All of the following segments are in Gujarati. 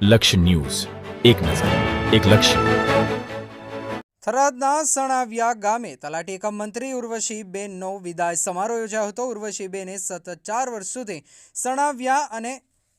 લક્ષ્ય ન્યૂઝ, એક નજર, એક લક્ષ્ય. થરાદના સણાવિયા ગામે તલાટી એકમ મંત્રી ઉર્વશીબેનનો વિદાય સમારોહ યોજાયો હતો. ઉર્વશીબેને સતત 4 વર્ષ સુધી સણાવિયા અને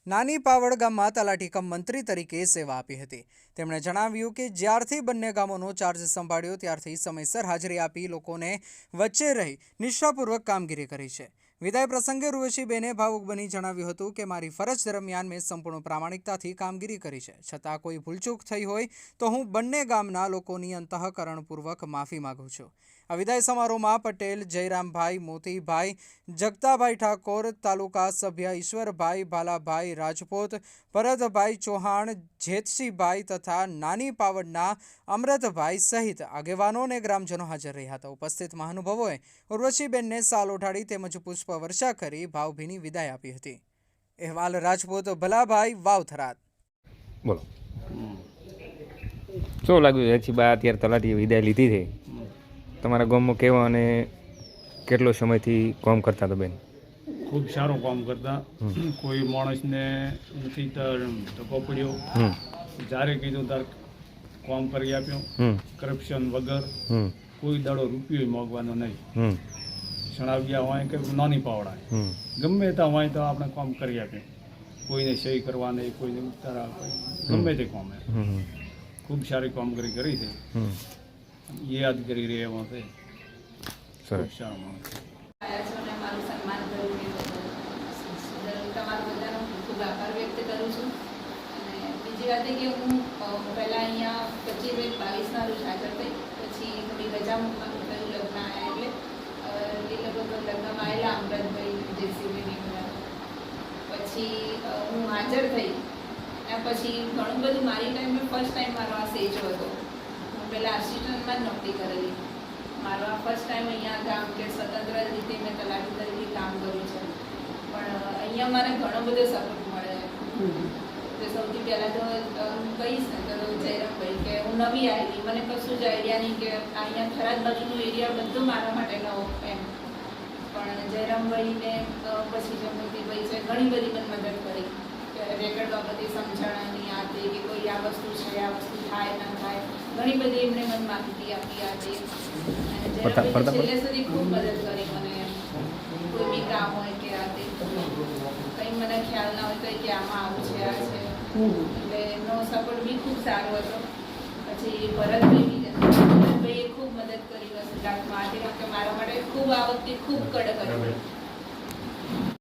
નાની પાવડ ગામમાં તલાટી એકમ મંત્રી તરીકે સેવા આપી હતી. તેમણે જણાવ્યું કે જ્યારથી બંને ગામોનો ચાર્જ સંભાળ્યો ત્યારથી સમયસર હાજરી આપી લોકોને વચ્ચે રહી નિષ્ઠાપૂર્વક કામગીરી કરી છે. વિદાય પ્રસંગે ઉર્વશીબેને ભાવુક બની જણાવ્યું હતું કે મારી ફરજ દરમિયાન મેં સંપૂર્ણ પ્રામાણિકતાથી કામગીરી કરી છે. છતાં કોઈ ભૂલચૂક થઈ હોય તો હું બંને ગામના લોકોની અંતઃકરણપૂર્વક માફી માગું છું. આ વિદાય સમારોહમાં પટેલ જયરામભાઈ, મોતીભાઈ, જગતાભાઈ ઠાકોર, તાલુકા સભ્ય ઈશ્વરભાઈ, ભાલાભાઈ રાજપૂત, ભરતભાઈ ચૌહાણ, જેતસિંહભાઈ તથા નાની પાવડના અમૃતભાઈ સહિત આગેવાનો અને ગ્રામજનો હાજર રહ્યા હતા. ઉપસ્થિત મહાનુભાવોએ ઉર્વશીબેનને સાલ ઓઢાડી તેમજ પુષ્પવર્ષા કરી ભાવભીની વિદાય આપી હતી. અહેવાલ રાજપૂત ભલાભાઈ વાવ થરાદ. બોલો શું લાગ્યું હેચીબા અત્યારે તલાટીએ વિદાય લીધી છે તમારા ગામમાં કેવા અને કેટલો સમયથી કામ કરતા હતા બેન? ખૂબ સારું કામ કરતા. કોઈ માણસને નથી ધક્કો પડ્યો, જ્યારે કીધું ત્યારે કામ કરી આપ્યું, કરપ્શન વગર. કોઈ દાડો રૂપિયો માગવાનો નહીં. સણાવ્યા હોય કે નાની પાવડા ગમે ત્યાં હોય તો આપણે કામ કરી આપ્યું. કોઈને સહી કરવા નહીં, કોઈને ઉતારા, ગમે તે કામ. ખૂબ સારી કામગીરી કરી છે, યાદ કરી રહ્યા એમાં છે. ખૂબ સારો માણસ. મારું સન્માન કર્યું તમારા બધાનો ખૂબ આભાર વ્યક્ત કરું છું. અને બીજી વાત એ કે હું પહેલાં અહીંયા 25/22ના રોજ હાજર થઈ, પછી થોડી રજા મૂકવાનું થયું, લગ્ન આવ્યા એટલે એ લગભગ લગ્નમાં આવેલા અમૃતભાઈ, જેસીબીની બધા. પછી હું હાજર થઈ એના પછી ઘણું બધું મારી ટાઈમે ફર્સ્ટ ટાઈમ મારો આ સેજો હતો. હું પહેલાં આસિસ્ટન્ટમાં જ નોકરી કરેલી. મારો આ ફર્સ્ટ ટાઈમ અહીંયા ગામ કે સ્વતંત્ર રીતે મેં તલાટી તરીકે કામ કર્યું છે. પણ અહીંયા મારે ઘણો બધો સપોર્ટ મળે. તો સૌથી પહેલાં તો હું કહીશ ને તો જયરામભાઈ કે હું નવી આવી, મને કશું જ આઈડિયા નહીં કે અહીંયા થરાદ બાજુનું એરિયા બધું મારા માટે નવો એમ. પણ જયરામભાઈને પછી જે મોતીભાઈ છે ઘણી બધી મને મદદ કરી. રેકર્ડ બાબતે સમજાણાની આ તે કે કોઈ આ વસ્તુ છે, આ વસ્તુ થાય ના થાય, ઘણી બધી એમણે મને માહિતી આપી આ તે. અને છેલ્લે સુધી ખૂબ મદદ કરી મને. કોઈ બી કામ હોય કે આ તે કંઈ મને ખ્યાલ ના હોય તો કે આમાં આવું છે, આ છે, એટલે એમનો સપોર્ટ બી ખૂબ સારો હતો. પછી ભરતભાઈએ ખૂબ મદદ કરી વસ્તુ માટે મારા માટે ખૂબ આ વખતે ખૂબ કડક હતી.